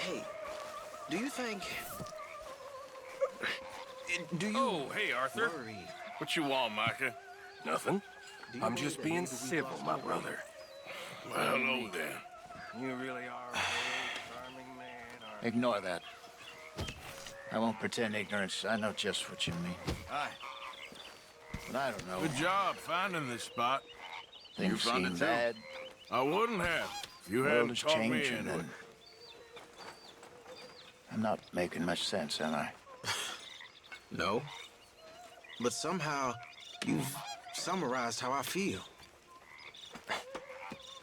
Hey, do you think... Do you Oh, hey, Arthur. worry? What you want, Micah? Nothing. Do you I'm worry just that being maybe we've civil, lost my our way? brother. Well, hello then. You really are a very charming man, aren't you? Ignore that. I won't pretend ignorance. I know just what you mean. Aye. But I don't know. Good job finding this spot. Things found seem it too? bad. I wouldn't have if you The world hadn't is talked me changing, into it. and I'm not making much sense, am I? No. But somehow, you've summarized how I feel.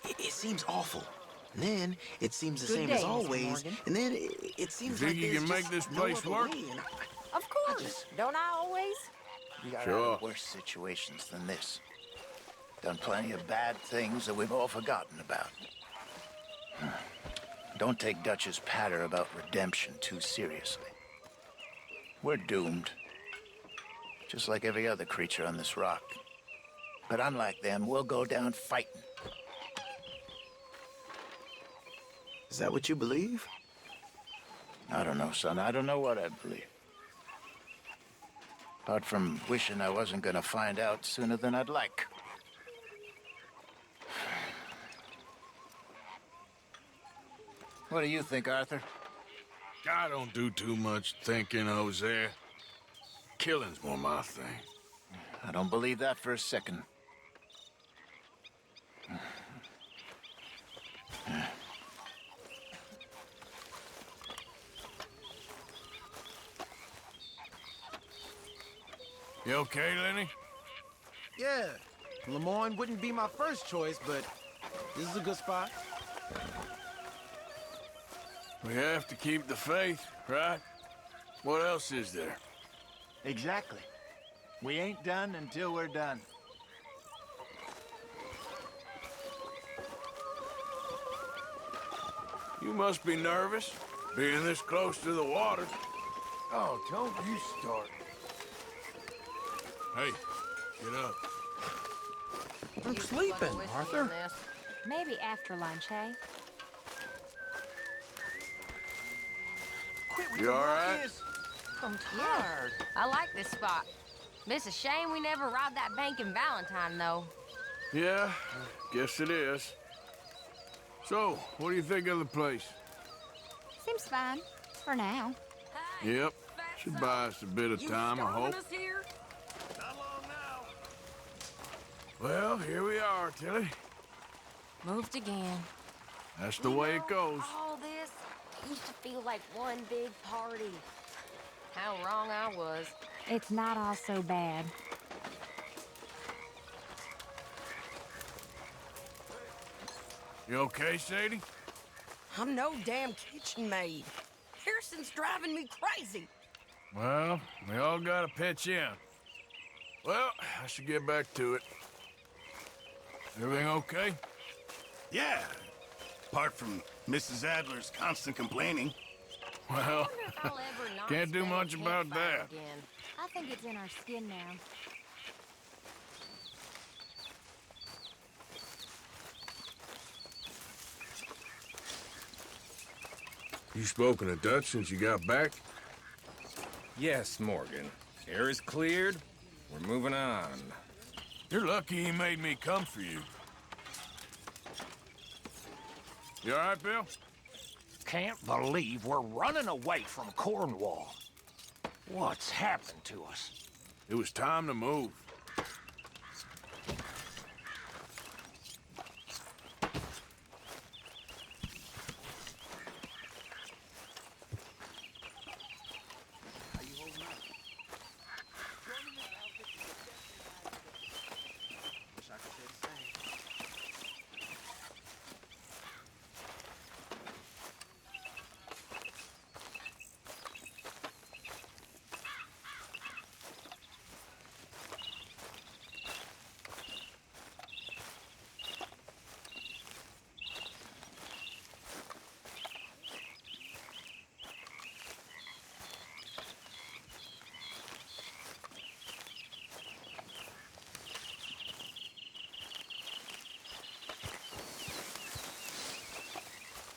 It seems awful. And then, it seems the same as day, Mr. always. Morgan. And then, it seems think like you there's can make just this no place other work? way, and Of course. Don't I always? We got Sure. out of worse situations than this. Done plenty of bad things that we've all forgotten about. Don't take Dutch's patter about redemption too seriously. We're doomed. Just like every other creature on this rock. But unlike them, we'll go down fighting. Is that what you believe? I don't know, son. I don't know what I believe. Apart from wishing I wasn't gonna find out sooner than I'd like. What do you think, Arthur? I don't do too much thinking, Jose. Killing's more my thing. I don't believe that for a second. You okay, Lenny? Yeah, Lemoyne wouldn't be my first choice, but this is a good spot. We have to keep the faith, right? What else is there? Exactly. We ain't done until we're done. You must be nervous, being this close to the water. Oh, don't you start. Hey, get up. I'm sleeping, Arthur. Maybe after lunch, hey? Quit with You the all right? ruckus. I'm tired. I like this spot. It's a shame we never robbed that bank in Valentine, though. Yeah, guess it is. So, what do you think of the place? Seems fine. For now. Yep, should buy us a bit of time, I hope. Here? Not long now. Well, here we are, Tilly. Moved again. That's the way it goes. All this used to feel like one big party. How wrong I was. It's not all so bad. You okay, Sadie? I'm no damn kitchen maid. Harrison's driving me crazy. Well, we all gotta pitch in. Well, I should get back to it. Everything okay? Yeah. Apart from Mrs. Adler's constant complaining. Well, I wonder if I'll ever not can't do stand much about campfire that. Again. I think it's in our skin now. You spoken to Dutch since you got back? Yes, Morgan. Air is cleared. We're moving on. You're lucky he made me come for you. You all right, Bill? Can't believe we're running away from Cornwall. What's happened to us? It was time to move.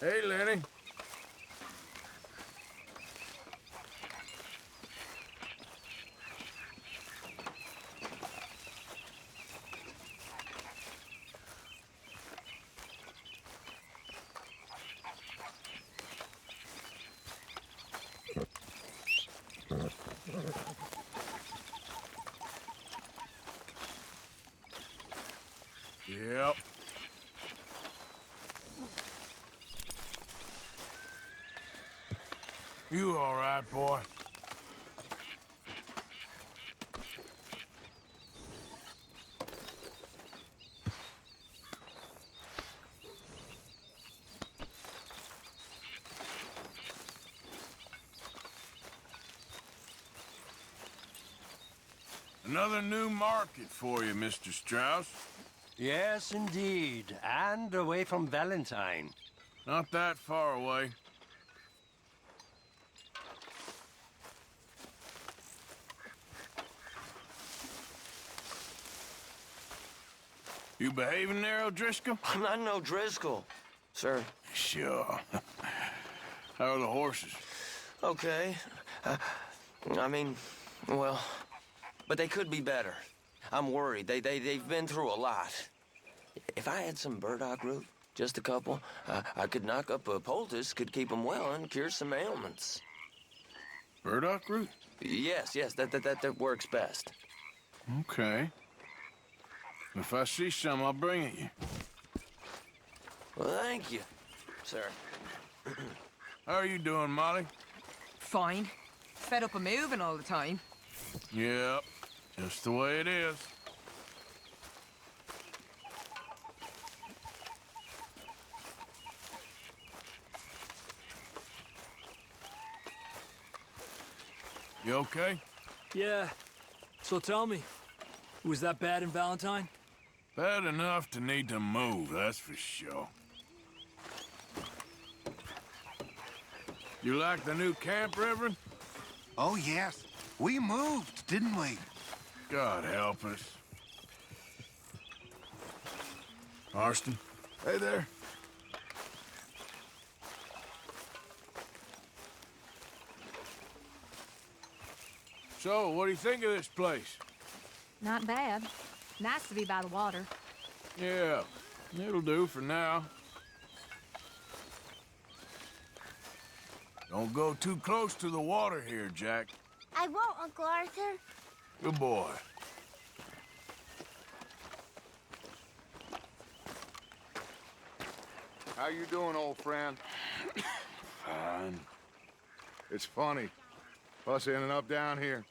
Hey, Lenny. You all right, boy? Another new market for you, Mr. Strauss. Yes, indeed. And away from Valentine. Not that far away. You behaving there, O'Driscoll? I'm not no Driscoll, sir. Sure. How are the horses? Okay. I mean, well, but they could be better. I'm worried. They've been through a lot. If I had some burdock root, just a couple, I could knock up a poultice, could keep them well and cure some ailments. Burdock root? Yes, that works best. Okay. If I see some, I'll bring it you. Well, thank you, sir. How are you doing, Molly? Fine. Fed up of moving all the time. Yep, just the way it is. You okay? Yeah. So tell me, was that bad in Valentine? Bad enough to need to move, that's for sure. You like the new camp, Reverend? Oh, yes. We moved, didn't we? God help us. Marston? Hey there. So, what do you think of this place? Not bad. Nice to be by the water. Yeah, it'll do for now. Don't go too close to the water here, Jack. I won't, Uncle Arthur. Good boy. How you doing, old friend? Fine. It's funny, us ending up down here.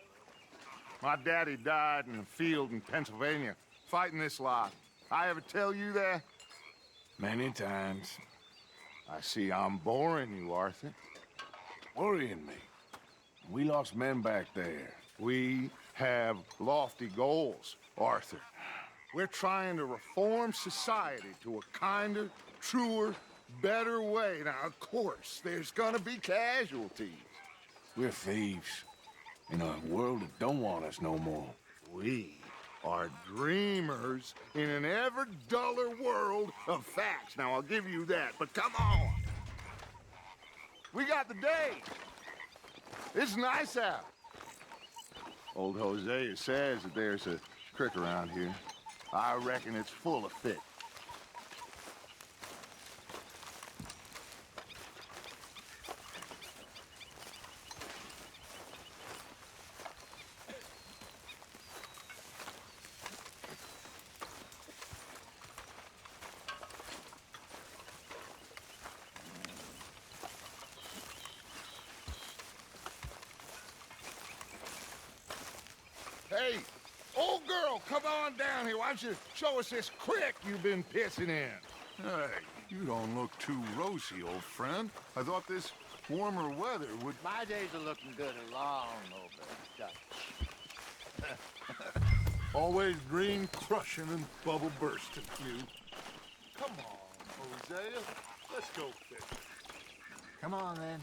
My daddy died in a field in Pennsylvania, fighting this lot. I ever tell you that? Many times. I see I'm boring you, Arthur. Worrying me. We lost men back there. We have lofty goals, Arthur. We're trying to reform society to a kinder, truer, better way. Now, of course, there's gonna be casualties. We're thieves. In a world that don't want us no more. We are dreamers in an ever duller world of facts. Now, I'll give you that, but come on. We got the day. It's nice out. Old Hosea says that there's a creek around here. I reckon it's full of fish. Hey, old girl, come on down here. Why don't you show us this creek you've been pissing in? Hey, you don't look too rosy, old friend. I thought this warmer weather would... My days are looking good along over Dutch. Always dream crushing and bubble bursting, you. Come on, Hosea. Let's go fishing. Come on, then.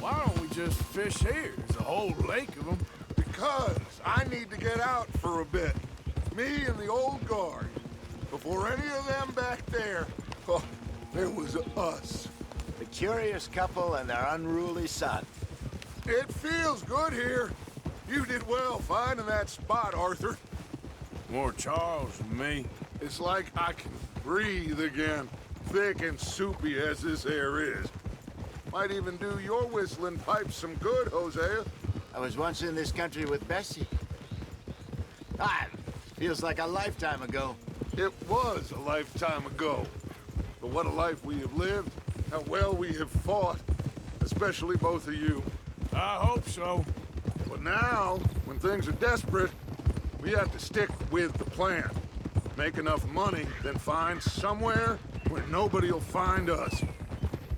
Why don't we just fish here? There's a whole lake of them. Because I need to get out for a bit. Me and the old guard. Before any of them back there, oh, there was us. The curious couple and their unruly son. It feels good here. You did well finding that spot, Arthur. More Charles than me. It's like I can breathe again, thick and soupy as this air is. Might even do your whistling pipes some good, Hosea. I was once in this country with Bessie. Feels like a lifetime ago. It was a lifetime ago. But what a life we have lived, how well we have fought, especially both of you. I hope so. But now, when things are desperate, we have to stick with the plan. Make enough money, then find somewhere where nobody will find us.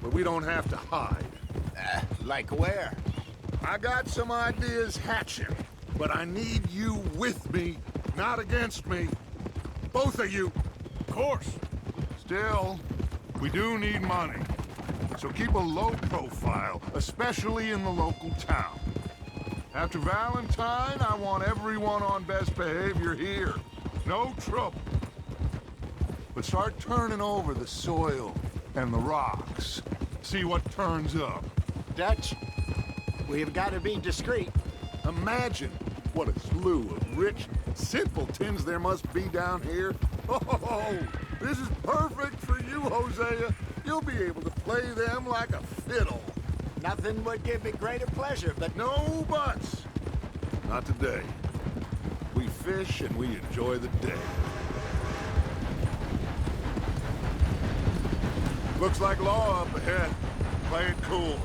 Where we don't have to hide. Like where? I got some ideas hatching, but I need you with me, not against me. Both of you. Of course. Still, we do need money. So keep a low profile, especially in the local town. After Valentine, I want everyone on best behavior here. No trouble. But start turning over the soil and the rocks. See what turns up. Dutch, we've got to be discreet. Imagine what a slew of rich simpletons there must be down here. Oh, this is perfect for you, Hosea. You'll be able to play them like a fiddle. Nothing would give me greater pleasure, but... No buts. Not today. We fish and we enjoy the day. Looks like law up ahead. Play it cool.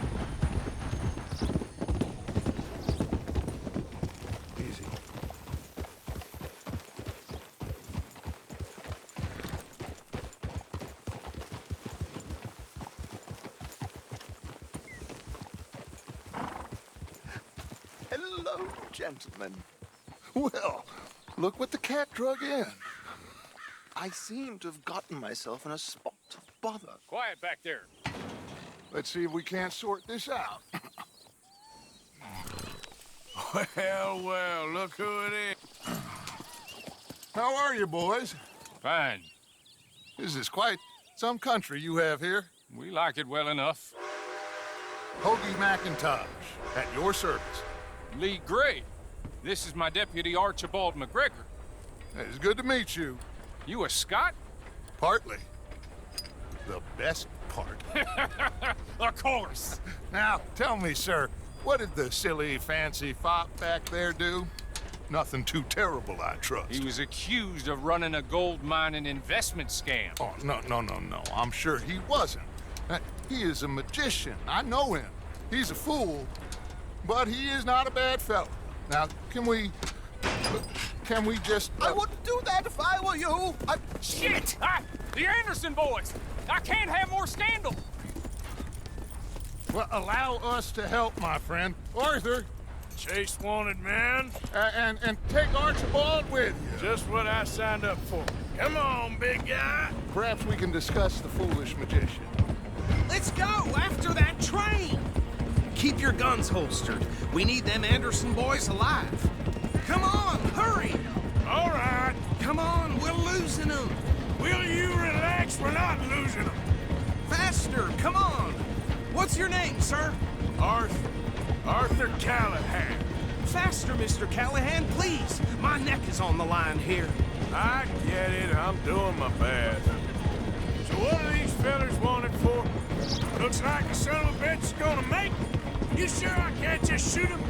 Easy. Hello, gentlemen. Well, look what the cat drug in. I seem to have gotten myself in a spot of bother. Quiet back there. Let's see if we can't sort this out. Well, well, look who it is. How are you, boys? Fine. This is quite some country you have here. We like it well enough. Hoagie McIntosh, at your service. Lee Gray. This is my deputy Archibald McGregor. It's good to meet you. You a Scot? Partly. The best part. Of course. Now, tell me, sir, what did the silly, fancy fop back there do? Nothing too terrible, I trust. He was accused of running a gold mining investment scam. Oh, no. I'm sure he wasn't. He is a magician. I know him. He's a fool, but he is not a bad fellow. Now, can we just... I wouldn't do that if I were you. Shit! The Anderson boys! I can't have more scandal! Well, allow us to help, my friend. Arthur! Chase wanted man. And take Archibald with you. Just what I signed up for. Come on, big guy. Perhaps we can discuss the foolish magician. Let's go after that train. Keep your guns holstered. We need them Anderson boys alive. Come on, hurry. All right. Come on, we're losing them. Will you relax? We're not losing them. Faster, come on. What's your name, sir? Arthur Callahan. Faster, Mr. Callahan, please. My neck is on the line here. I get it. I'm doing my best. So what are these fellas wanted for? Looks like the son of a bitch is gonna make it. You sure I can't just shoot him?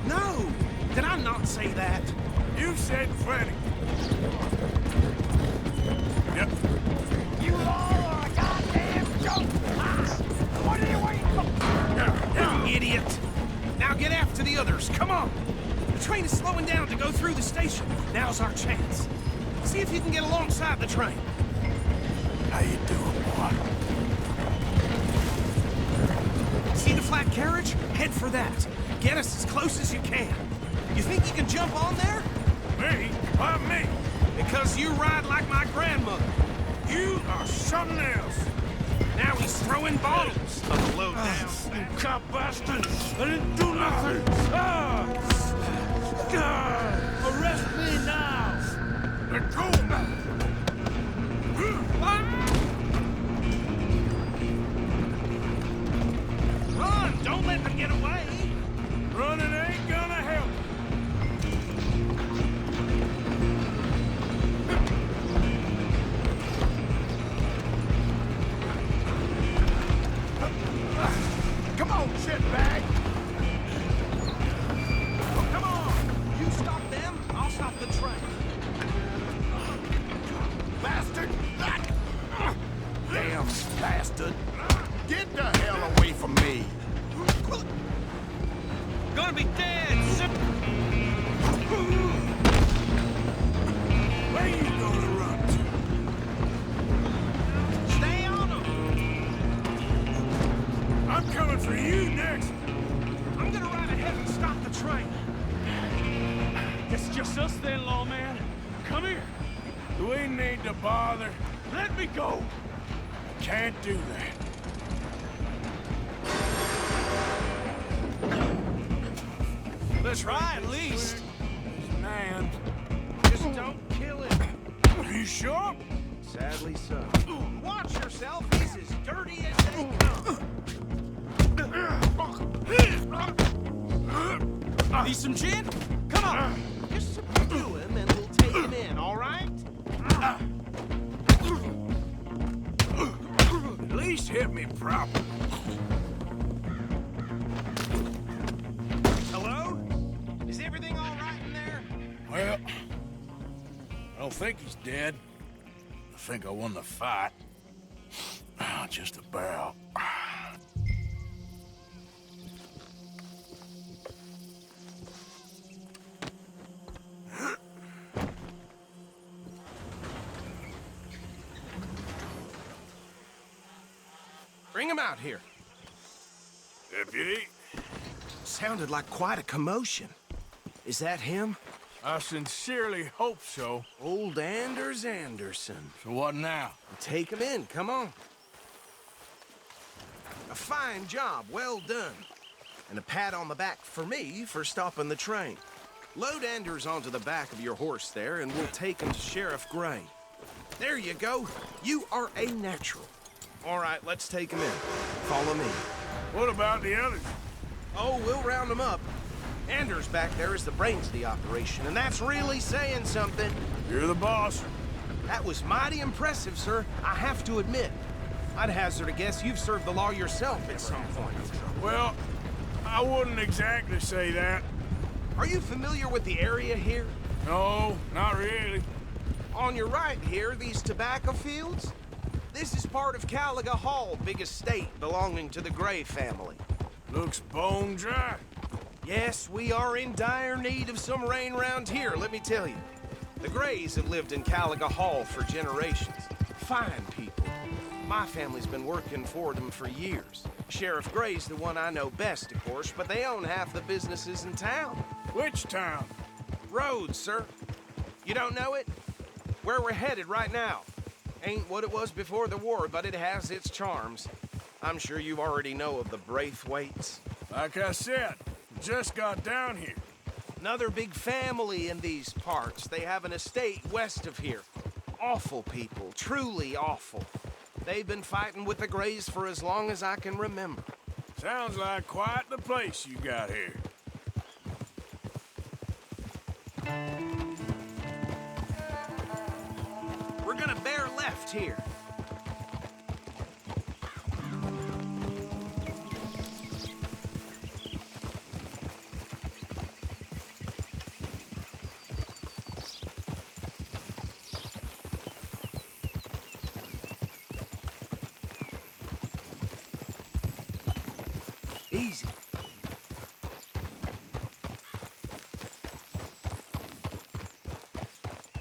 No. Did I not say that? You said plenty. Yep. You all are a goddamn joke! What are you waiting for? You idiot! Now get after the others, come on! The train is slowing down to go through the station. Now's our chance. See if you can get alongside the train. How you doing, boy? See the flat carriage? Head for that. Get us as close as you can. You think you can jump on there? Me? Why me? Because you ride like my grandmother. You are something else. Now he's throwing bottles. A low down. You cop bastard. I didn't do nothing. Arrest me now! Let go. Run! Don't let them get away! Running ain't gonna help. Fix us then, lawman. Come here. Do we need to bother? Let me go. Can't do that. Let's Try at least. Man. Just don't kill him. Are you sure? Sadly so. Watch yourself. He's as dirty as they come. Need some gin? Come on. Just subdue him and we'll take him in, all right? At least hit me proper. Hello? Is everything all right in there? Well, I don't think he's dead. I think I won the fight. Just about. Bring him out here. Deputy? Sounded like quite a commotion. Is that him? I sincerely hope so. Old Anders Anderson. So what now? Take him in, come on. A fine job, well done. And a pat on the back for me for stopping the train. Load Anders onto the back of your horse there, and we'll take him to Sheriff Gray. There you go. You are a natural. All right, let's take him in. Follow me. What about the others? Oh, we'll round them up. Anders back there is the brains of the operation, and that's really saying something. You're the boss. That was mighty impressive, sir. I have to admit. I'd hazard a guess you've served the law yourself at some point. Well, I wouldn't exactly say that. Are you familiar with the area here? No, not really. On your right here, these tobacco fields? This is part of Caliga Hall, big estate belonging to the Gray family. Looks bone dry. Yes, we are in dire need of some rain round here, let me tell you. The Grays have lived in Caliga Hall for generations. Fine people. My family's been working for them for years. Sheriff Gray's the one I know best, of course, but they own half the businesses in town. Which town? Rhodes, sir. You don't know it? Where we're headed right now. Ain't what it was before the war, but it has its charms. I'm sure you already know of the Braithwaites. Like I said, just got down here. Another big family in these parts. They have an estate west of here. Awful people, truly awful. They've been fighting with the Grays for as long as I can remember. Sounds like quite the place you got here. We're gonna bear left here. Easy.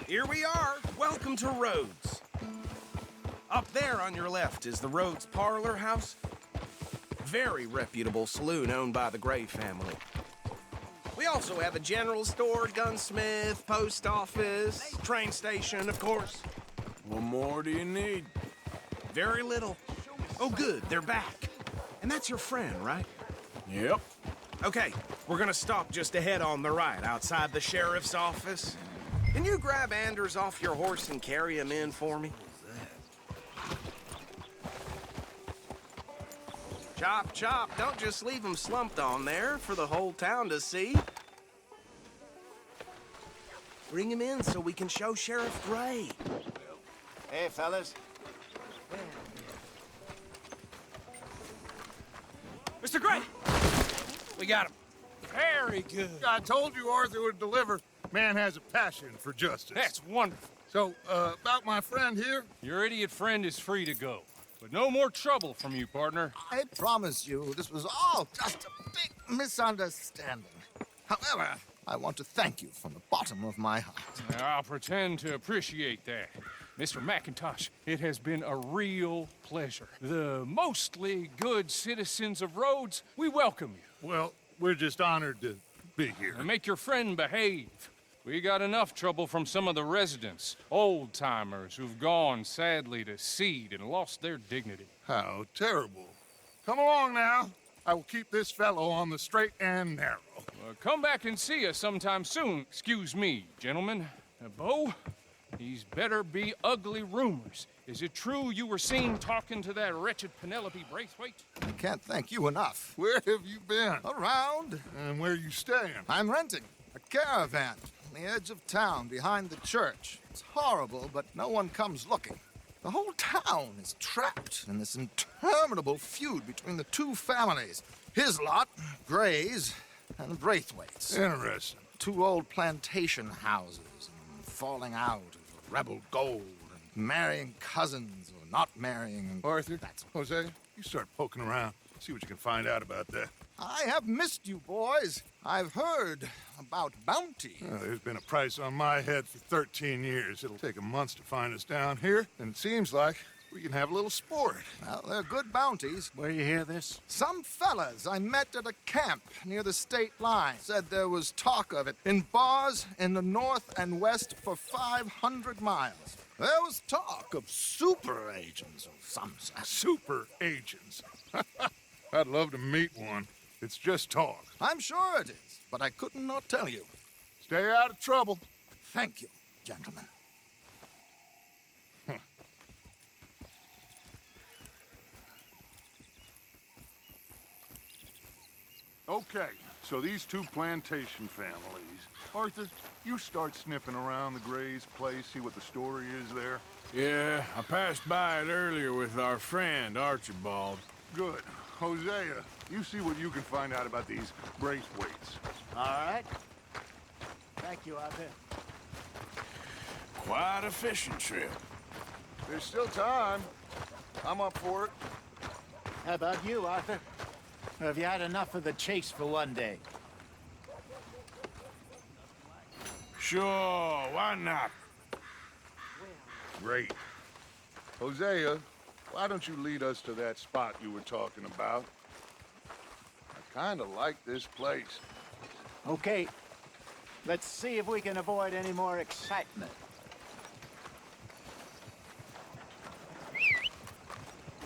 Here we are. Welcome to Rhodes. Up there on your left is the Rhodes Parlor House. Very reputable saloon owned by the Gray family. We also have a general store, gunsmith, post office, train station, of course. What more do you need? Very little. Oh, good. They're back. And that's your friend, right? Yep. Okay, we're gonna stop just ahead on the right, outside the sheriff's office. Can you grab Anders off your horse and carry him in for me? Chop, chop. Don't just leave him slumped on there for the whole town to see. Bring him in so we can show Sheriff Gray. Hey, fellas. Mr. Gray! We got him. Very good. I told you Arthur would deliver. Man has a passion for justice. That's wonderful. So, about my friend here? Your idiot friend is free to go. But no more trouble from you, partner. I promise you, this was all just a big misunderstanding. However, I want to thank you from the bottom of my heart. I'll pretend to appreciate that. Mr. McIntosh, it has been a real pleasure. The mostly good citizens of Rhodes, we welcome you. Well, we're just honored to be here. And make your friend behave. We got enough trouble from some of the residents, old-timers who've gone, sadly, to seed and lost their dignity. How terrible. Come along now. I will keep this fellow on the straight and narrow. Come back and see us sometime soon. Excuse me, gentlemen. Bo, these better be ugly rumors. Is it true you were seen talking to that wretched Penelope Braithwaite? I can't thank you enough. Where have you been? Around. And where are you staying? I'm renting a caravan on the edge of town behind the church. It's horrible, but no one comes looking. The whole town is trapped in this interminable feud between the two families. His lot, Gray's, and Braithwaite's. Interesting. Two old plantation houses, and falling out of rebel gold, and marrying cousins or not marrying. And Arthur, Jose, you start poking around. See what you can find out about that. I have missed you, boys. I've heard about bounty. Well, there's been a price on my head for 13 years. It'll take 'em months to find us down here, and it seems like we can have a little sport. Well, they're good bounties. Where you hear this? Some fellas I met at a camp near the state line said there was talk of it in bars in the north and west for 500 miles. There was talk of super agents of some sort. Super agents. I'd love to meet one. It's just talk. I'm sure it is, but I couldn't not tell you. Stay out of trouble. Thank you, gentlemen. Okay, so these two plantation families. Arthur, you start sniffing around the Gray's place, see what the story is there. Yeah, I passed by it earlier with our friend, Archibald. Good. Hosea, you see what you can find out about these Braithwaites. All right. Thank you, Arthur. Quite a fishing trip. There's still time. I'm up for it. How about you, Arthur? Or have you had enough of the chase for one day? Sure, why not? Great. Hosea, why don't you lead us to that spot you were talking about? I kind of like this place. Okay. Let's see if we can avoid any more excitement.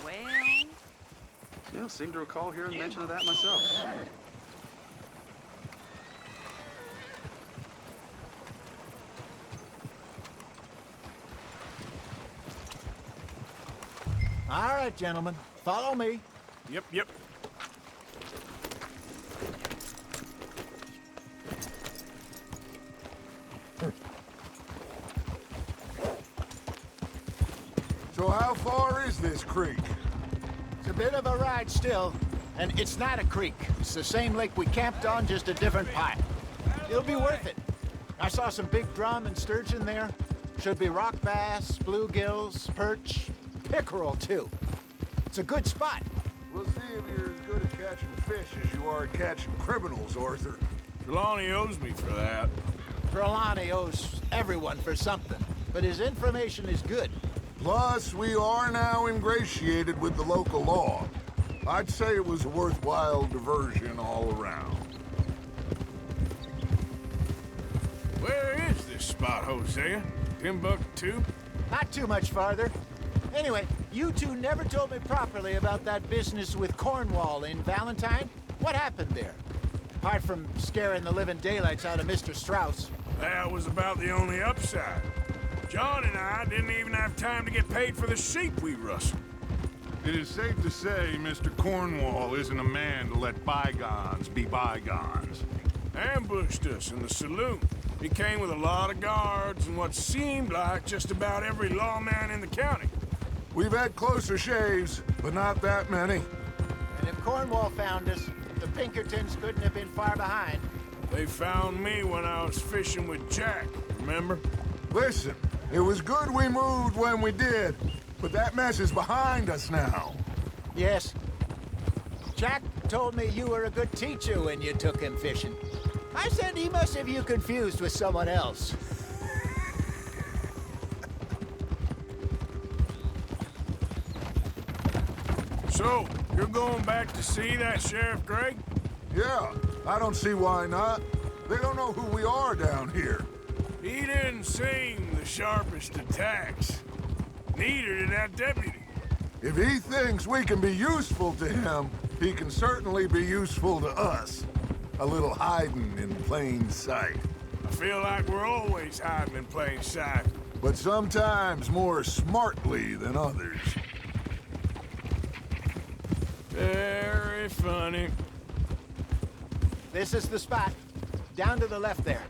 Well... Yeah, seem to recall hearing mention of that myself. All right, gentlemen. Follow me. Yep. So how far is this creek? It's a bit of a ride still, and it's not a creek. It's the same lake we camped on, just a different pipe. It'll be worth it. I saw some big drum and sturgeon there. Should be rock bass, bluegills, perch, pickerel, too. It's a good spot. We'll see if you're as good at catching fish as you are at catching criminals, Arthur. Trelawney owes me for that. Trelawney owes everyone for something, but his information is good. Plus, we are now ingratiated with the local law. I'd say it was a worthwhile diversion all around. Where is this spot, Hosea? Timbuktu? Not too much farther. Anyway, you two never told me properly about that business with Cornwall in Valentine. What happened there? Apart from scaring the living daylights out of Mr. Strauss. That was about the only upside. John and I didn't even have time to get paid for the sheep we rustled. It is safe to say Mr. Cornwall isn't a man to let bygones be bygones. Ambushed us in the saloon. He came with a lot of guards and what seemed like just about every lawman in the county. We've had closer shaves, but not that many. And if Cornwall found us, the Pinkertons couldn't have been far behind. They found me when I was fishing with Jack, remember? Listen, it was good we moved when we did, but that mess is behind us now. Yes. Jack told me you were a good teacher when you took him fishing. I said he must have you confused with someone else. So, you're going back to see that Sheriff Gregg? Yeah, I don't see why not. They don't know who we are down here. He didn't seem the sharpest attacks. Neither did that deputy. If he thinks we can be useful to him, he can certainly be useful to us. A little hiding in plain sight. I feel like we're always hiding in plain sight. But sometimes more smartly than others. Very funny. This is the spot. Down to the left there.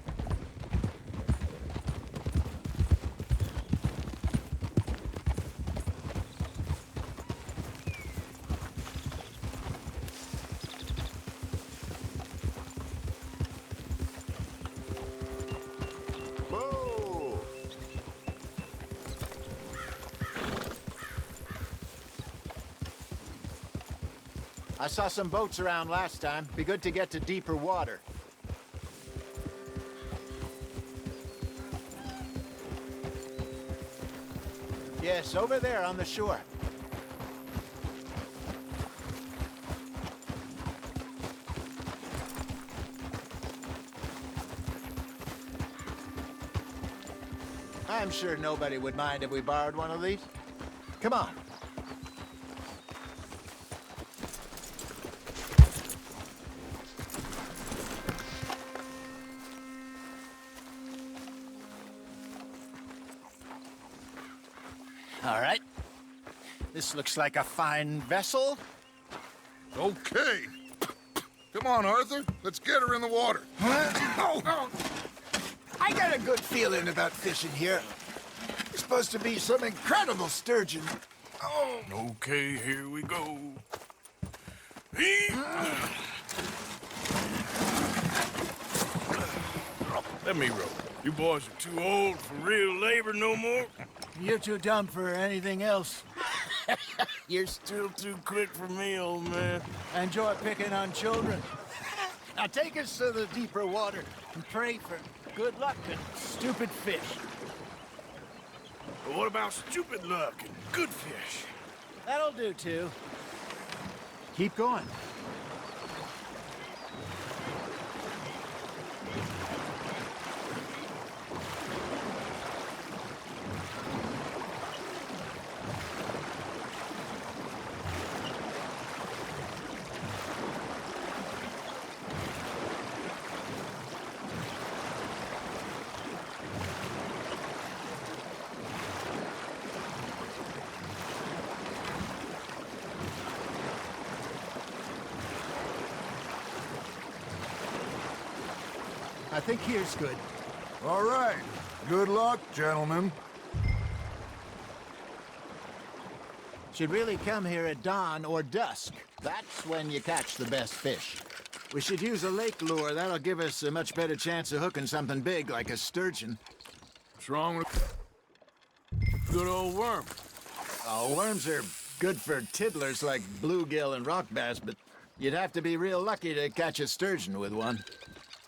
I saw some boats around last time. Be good to get to deeper water. Yes, over there on the shore. I'm sure nobody would mind if we borrowed one of these. Come on. All right. This looks like a fine vessel. Okay. Come on, Arthur. Let's get her in the water. Oh. I got a good feeling about fishing here. It's supposed to be some incredible sturgeon. Oh. Okay, here we go. Let me row. You boys are too old for real labor no more. You're too dumb for anything else. You're still too quick for me, old man. Enjoy picking on children. Now take us to the deeper water and pray for good luck and stupid fish. But what about stupid luck and good fish? That'll do, too. Keep going. I think here's good. All right. Good luck, gentlemen. Should really come here at dawn or dusk. That's when you catch the best fish. We should use a lake lure. That'll give us a much better chance of hooking something big like a sturgeon. What's wrong with good old worm? Oh, worms are good for tiddlers like bluegill and rock bass, but you'd have to be real lucky to catch a sturgeon with one.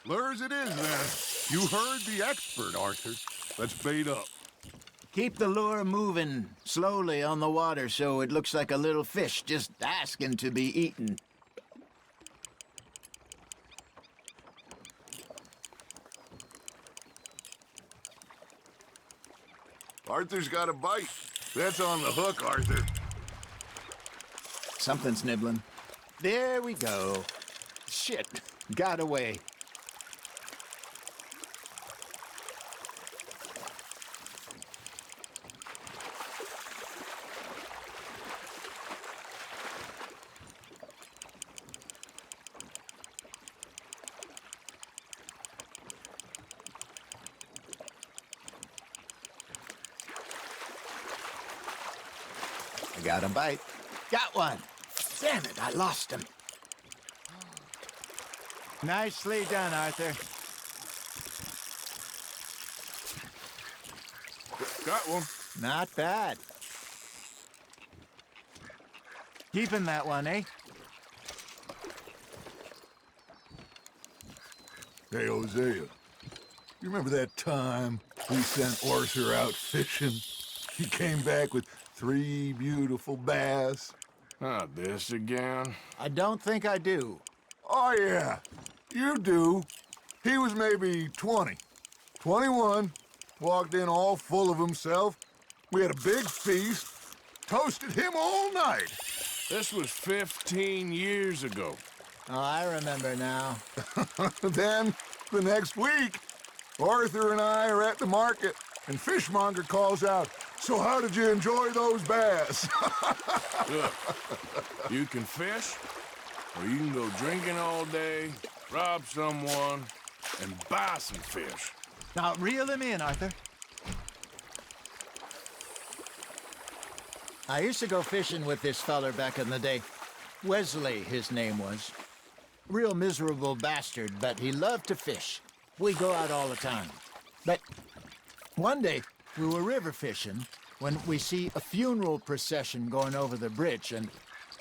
Lures it is, then. You heard the expert, Arthur. Let's bait up. Keep the lure moving slowly on the water so it looks like a little fish just asking to be eaten. Arthur's got a bite. That's on the hook, Arthur. Something's nibbling. There we go. Shit, got away. Got a bite. Got one. Damn it, I lost him. Nicely done, Arthur. Got one. Not bad. Keeping that one, eh? Hey, Hosea. You remember that time we sent Arthur out fishing? He came back with 3 beautiful bass. Not this again. I don't think I do. Oh, yeah. You do. He was maybe 20. 21. Walked in all full of himself. We had a big feast. Toasted him all night. This was 15 years ago. Oh, I remember now. Then, the next week, Arthur and I are at the market, and Fishmonger calls out, "So how did you enjoy those bass?" Look, you can fish, or you can go drinking all day, rob someone, and buy some fish. Now, reel him in, Arthur. I used to go fishing with this feller back in the day. Wesley, his name was. Real miserable bastard, but he loved to fish. We go out all the time. But one day, we were river fishing when we see a funeral procession going over the bridge, and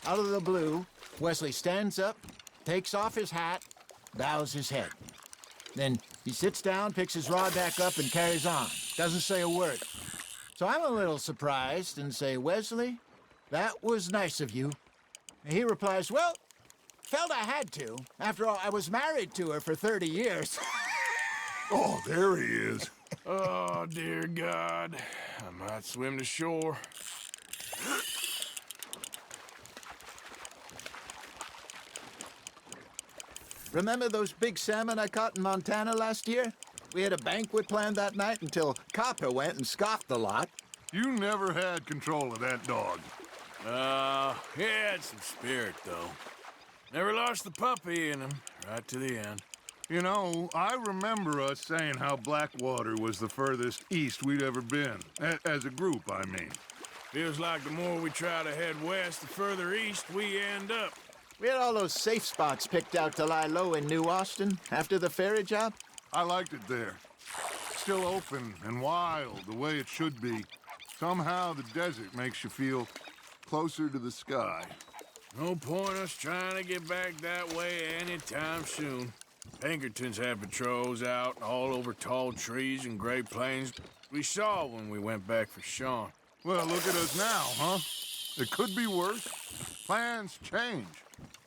out of the blue, Wesley stands up, takes off his hat, bows his head. Then he sits down, picks his rod back up, and carries on. Doesn't say a word. So I'm a little surprised and say, "Wesley, that was nice of you." And he replies, "Well, felt I had to. After all, I was married to her for 30 years. Oh, there he is. Oh, dear God. I might swim to shore. Remember those big salmon I caught in Montana last year? We had a banquet planned that night until Copper went and scoffed the lot. You never had control of that dog. He had some spirit, though. Never lost the puppy in him, right to the end. You know, I remember us saying how Blackwater was the furthest east we'd ever been. As a group, I mean. Feels like the more we try to head west, the further east we end up. We had all those safe spots picked out to lie low in New Austin after the ferry job. I liked it there. Still open and wild, the way it should be. Somehow the desert makes you feel closer to the sky. No point us trying to get back that way anytime soon. Pinkertons had patrols out all over tall trees and Great Plains. We saw when we went back for Sean. Well, look at us now, huh? It could be worse. Plans change.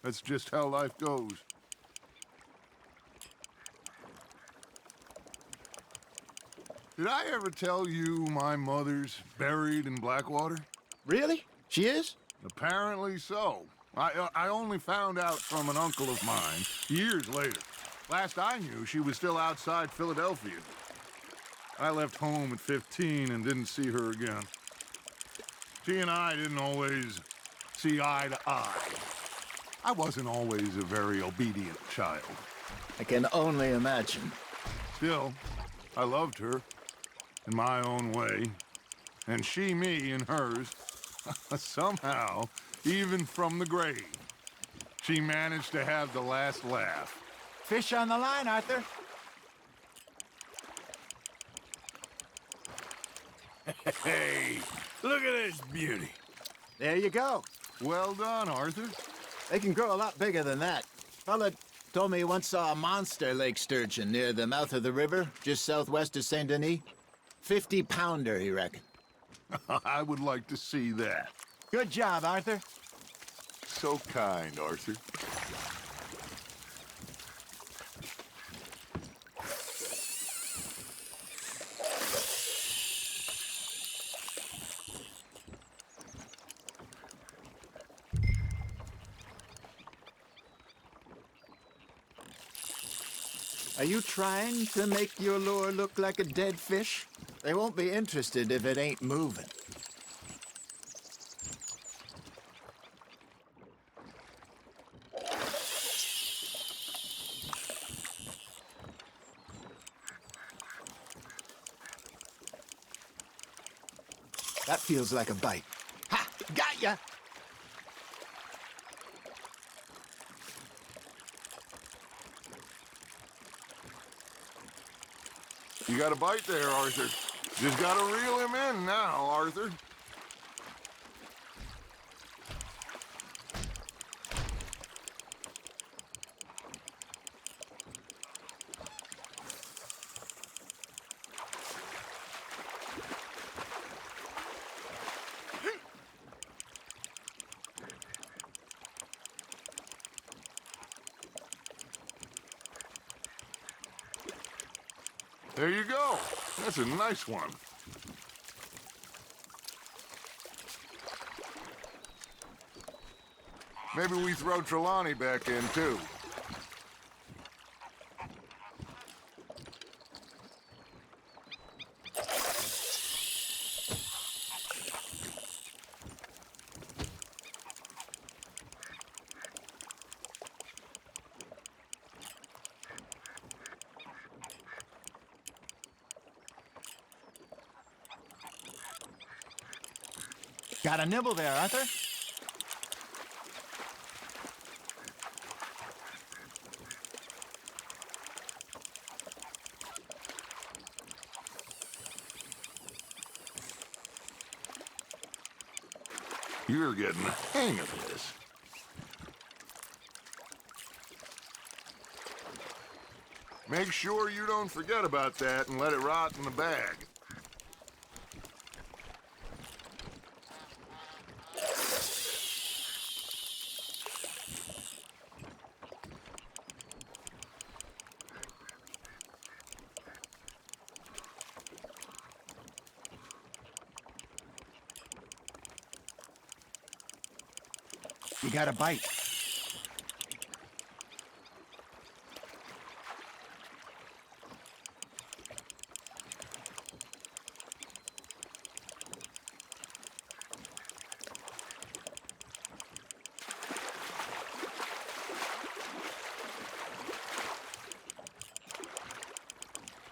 That's just how life goes. Did I ever tell you my mother's buried in Blackwater? Really? She is? Apparently so. I only found out from an uncle of mine years later. Last I knew, she was still outside Philadelphia. I left home at 15 and didn't see her again. She and I didn't always see eye to eye. I wasn't always a very obedient child. I can only imagine. Still, I loved her in my own way, and she me in hers. Somehow, even from the grave, she managed to have the last laugh. Fish on the line, Arthur. Hey, look at this beauty. There you go. Well done, Arthur. They can grow a lot bigger than that. Fella told me he once saw a monster lake sturgeon near the mouth of the river, just southwest of Saint Denis. 50-pounder, he reckoned. I would like to see that. Good job, Arthur. So kind, Arthur. Are you trying to make your lure look like a dead fish? They won't be interested if it ain't moving. That feels like a bite. Ha! Got ya! You got a bite there, Arthur. Just gotta reel him in now, Arthur. There you go. That's a nice one. Maybe we throw Trelawney back in, too. Got a nibble there, Arthur? You're getting the hang of this. Make sure you don't forget about that and let it rot in the bag. You got a bite.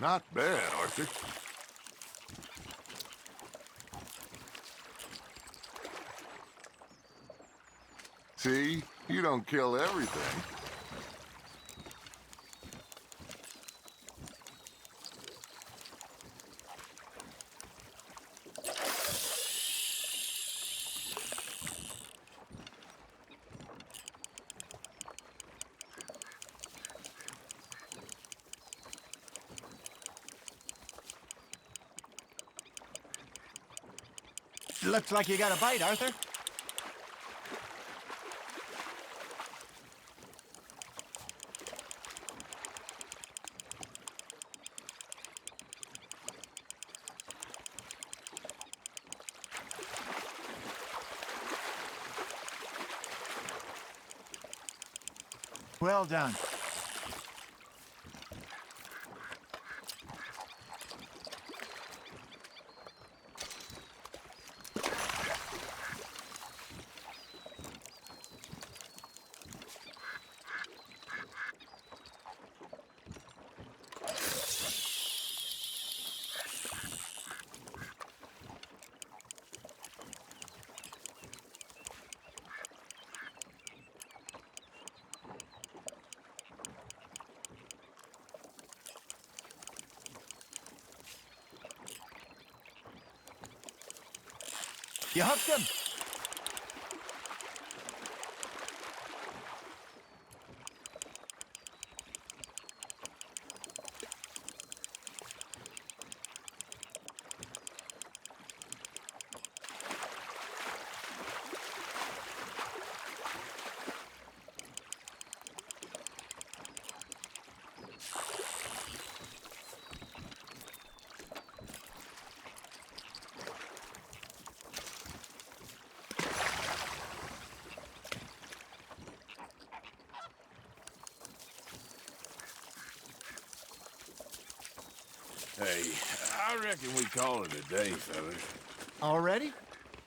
Not bad, Arthur. See? You don't kill everything. Looks like you got a bite, Arthur. Well done. You hooked him. Hey, I reckon we call it a day, fellas. Already?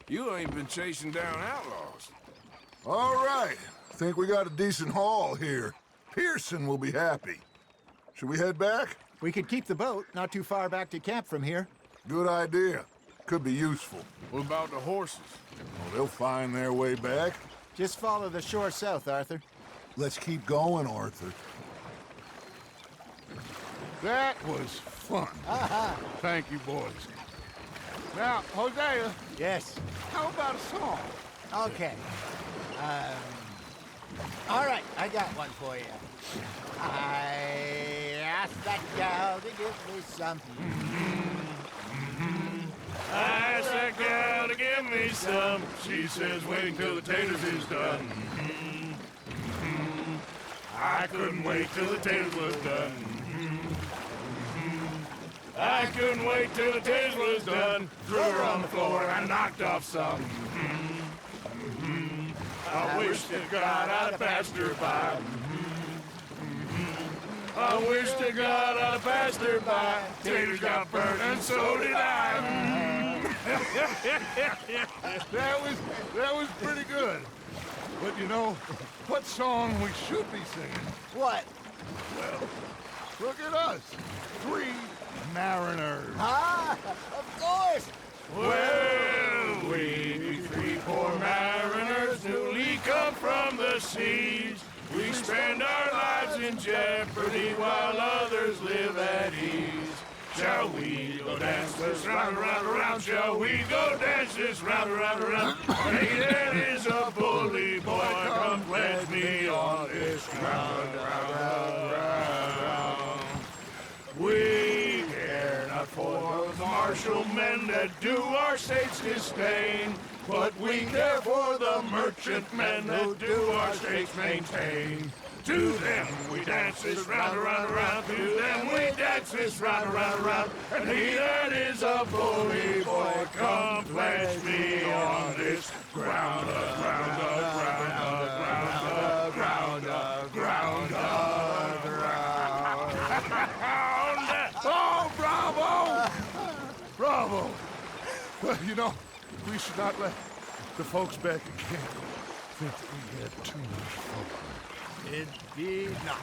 You ain't been chasing down outlaws. All right. Think we got a decent haul here. Pearson will be happy. Should we head back? We could keep the boat not too far back to camp from here. Good idea. Could be useful. What about the horses? Well, they'll find their way back. Just follow the shore south, Arthur. Let's keep going, Arthur. That was fun. Thank you, boys. Now, Hosea. Yes? How about a song? Okay. All right, I got one for you. I asked that gal to give me some. I asked that gal to give me some. She says waiting till the taters is done. I couldn't wait till the taters was done. I couldn't wait till the taste was done. Threw her on the floor and knocked off some. I wish to God I'd passed her by. I wish to God I'd passed her by. Taters got burnt and so did I. That was pretty good. But you know, what song we should be singing? What? Well, look at us. 3 mariners. Ah, of course. Well, we be 3 poor mariners newly come from the seas. We spend our lives in jeopardy while others live at ease. Shall we go dance this round, around, around? Shall we go dance this round, around, around? Hey, that is a bully boy. Come pledge me on this ground, round, round. We care not for the martial men that do our state's disdain, but we care for the merchant men that do our states maintain. To them we dance this round, around, around. To them we dance this round, around, around. And he that is a bully boy, come pledge me on this ground, ground, ground, ground, ground, ground, ground. Oh, bravo! Bravo! Well, you know, we should not let the folks back at camp think that we had too much fun. It be not.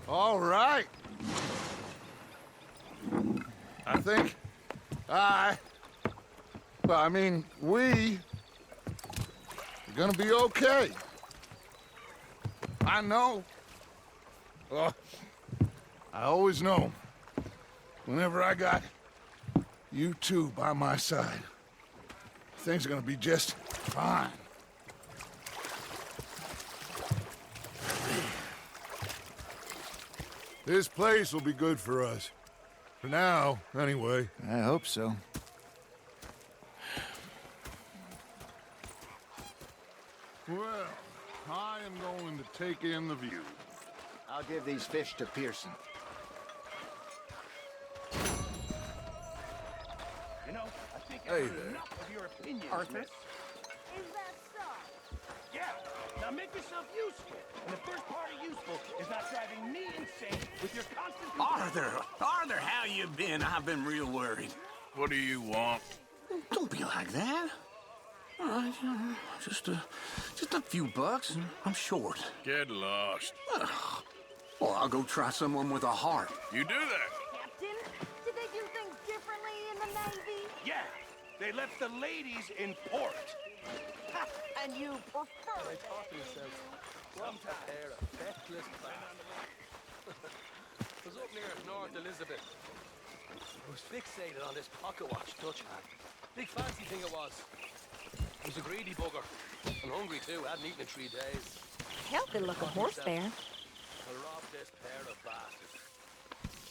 All right. I think we are gonna be okay. I know. I always know. Whenever I got you two by my side, things are gonna be just fine. This place will be good for us. For now, anyway. I hope so. Well, I am going to take in the view. I'll give these fish to Pearson. You know, I think Hey I've heard there. enough of your opinions, Arthur? miss. Is that so? Yeah. Now make yourself useful. And the first part of useful is not driving me insane with your constant... Arthur, how you been? I've been real worried. What do you want? Don't be like that. All right, just a few bucks, and I'm short. Get lost. Well, I'll go try someone with a heart. You do that. Captain, did they do things differently in the Navy? Yeah. They left the ladies in port. And you prefer it. Was up near North Elizabeth. I was fixated on this pocket watch Dutch had. Big fancy thing it was. He was a greedy bugger. And hungry too, hadn't eaten in 3 days. Healthy looking horse there. I robbed this pair of bastards.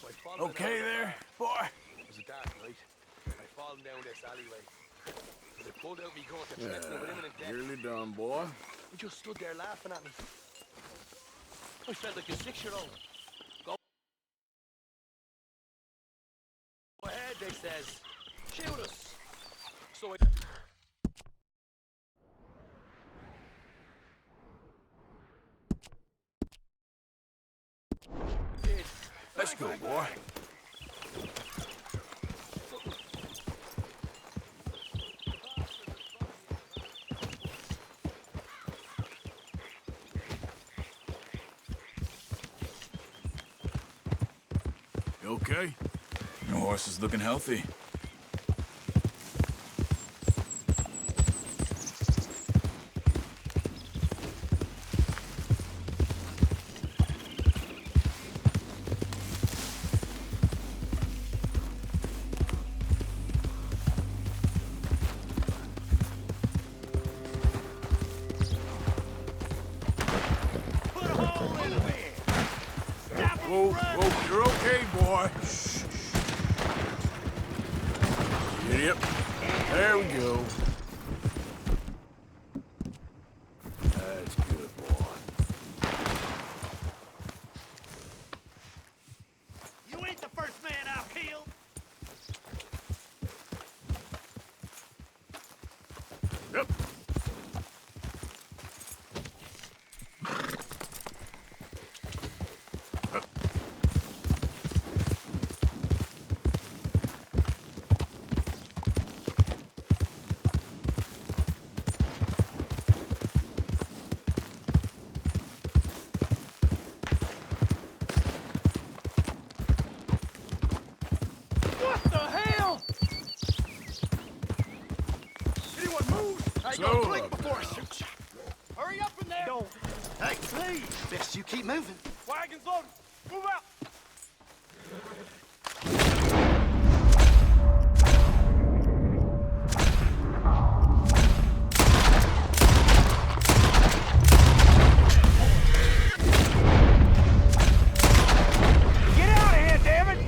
So I followed Okay them there, boy? It was a dark night. I followed down this alleyway. They pulled out me gun to threaten me with imminent death. Nearly done, boy. He just stood there laughing at me. I felt like a 6-year-old. Go ahead, they says. Shoot us. So I... did. Let's go, boy. You okay? Your horse is looking healthy. Whoa, whoa, you're okay, boy. Shh. Yep. There we go. That's good, boy. You ain't the first man I've killed. Yep. What the hell? Anyone move? I Slow go blink up before I now. shoot you. Hurry up in there. Don't. Hey, please. Best you keep moving. Wagons loaded. Move out. Get out of here, damn it!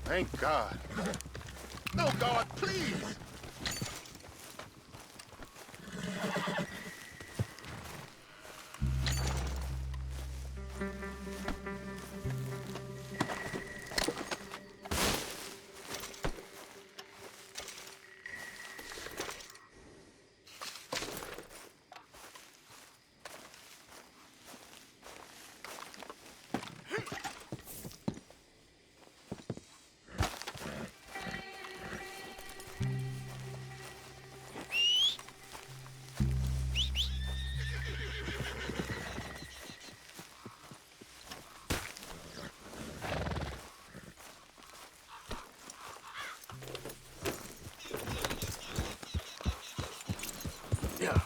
Thank God. No, God, please! Yeah.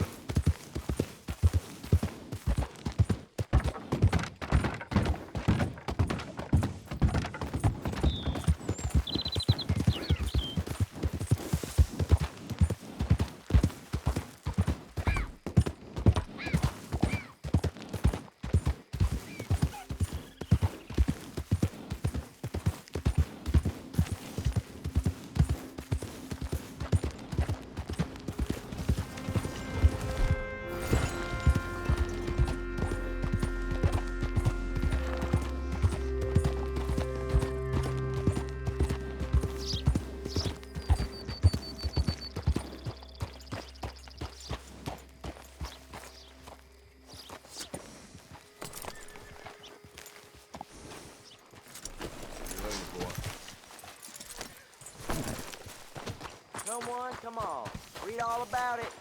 Someone, come on. Read all about it.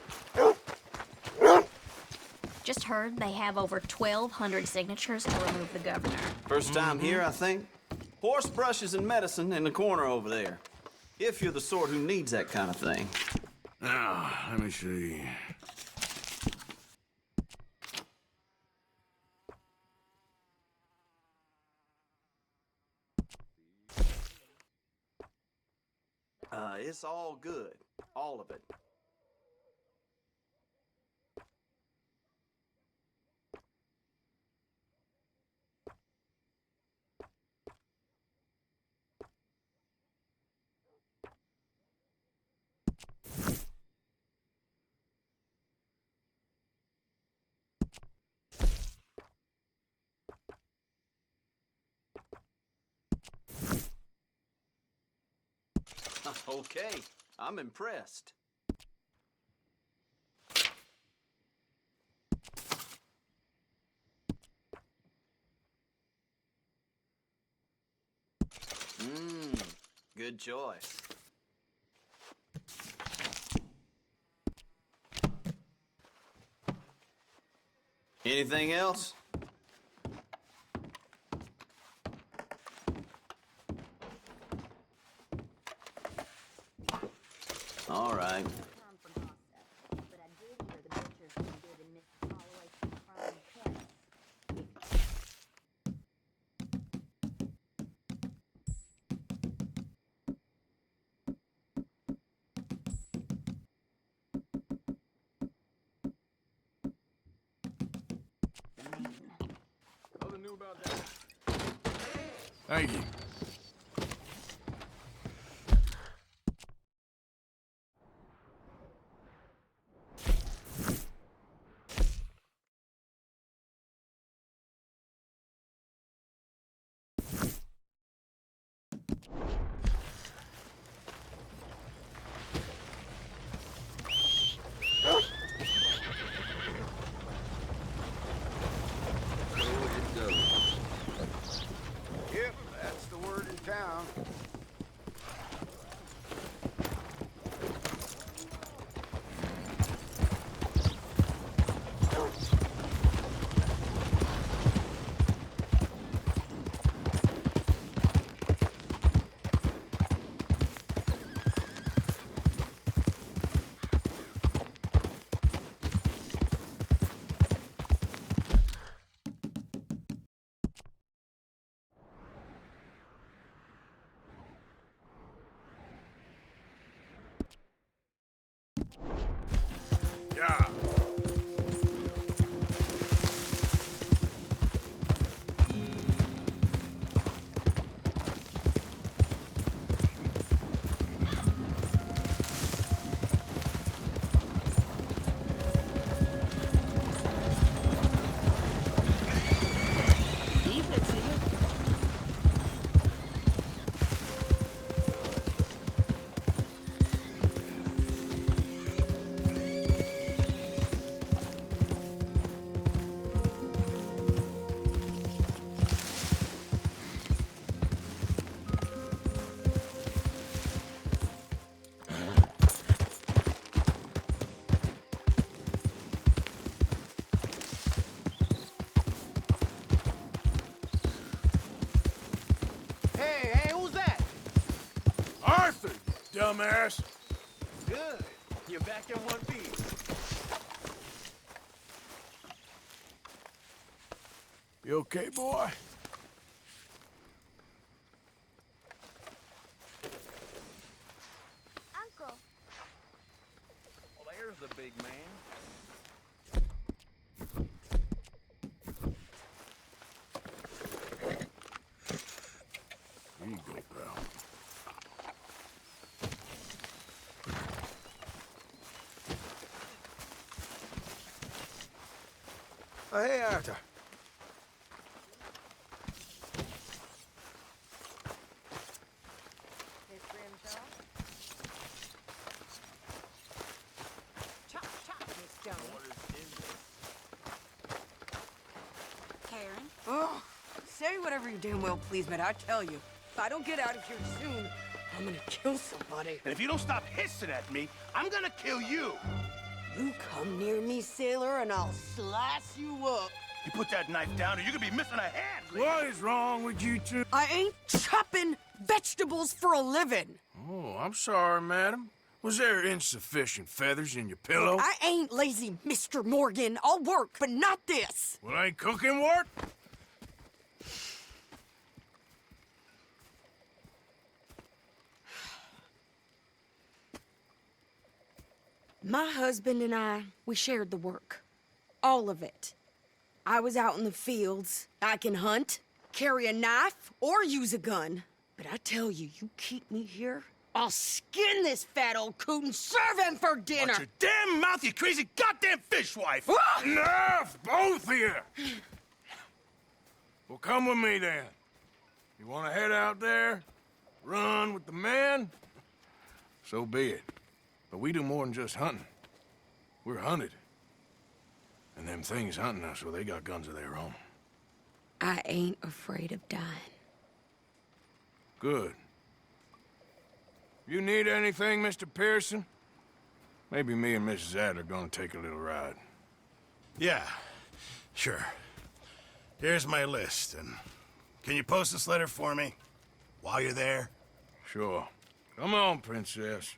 Just heard they have over 1,200 signatures to remove the governor. First time here, I think. Horse brushes and medicine in the corner over there. If you're the sort who needs that kind of thing. Now, let me see. It's all good. All of it. Okay, I'm impressed. Good choice. Anything else? All right. Nothing new about that. Thank you. Yep, that's the word in town. Yeah. Hey, who's that? Arthur, you dumbass. Good. You're back in one piece. You okay, boy? Uncle. Well, there's the big man. Here you go, pal. Hey, Arthur. Chop, chop, Miss Jones. Karen? Oh, say whatever you damn well please, but I tell you, if I don't get out of here soon, I'm gonna kill somebody. And if you don't stop hissing at me, I'm gonna kill you. You come near me, sailor, and I'll slice you up. You put that knife down or you're gonna be missing a hand. What is wrong with you two? I ain't chopping vegetables for a living. Oh, I'm sorry, madam. Was there insufficient feathers in your pillow? I ain't lazy, Mr. Morgan. I'll work, but not this. Well, ain't cooking work? My husband and I, we shared the work. All of it. I was out in the fields. I can hunt, carry a knife, or use a gun. But I tell you, you keep me here, I'll skin this fat old coot and serve him for dinner. Watch your damn mouth, you crazy goddamn fishwife! Enough, both of you! Well, come with me, then. You want to head out there? Run with the men? so be it. But we do more than just hunting. We're hunted. And them things hunting us, well, they got guns of their own. I ain't afraid of dying. Good. You need anything, Mr. Pearson? Maybe me and Mrs. Adler gonna take a little ride. Yeah, sure. Here's my list, and can you post this letter for me while you're there? Sure. Come on, Princess.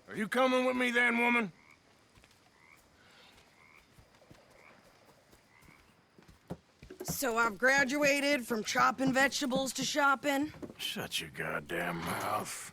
Are you coming with me then, woman? So I've graduated from chopping vegetables to shopping? Shut your goddamn mouth.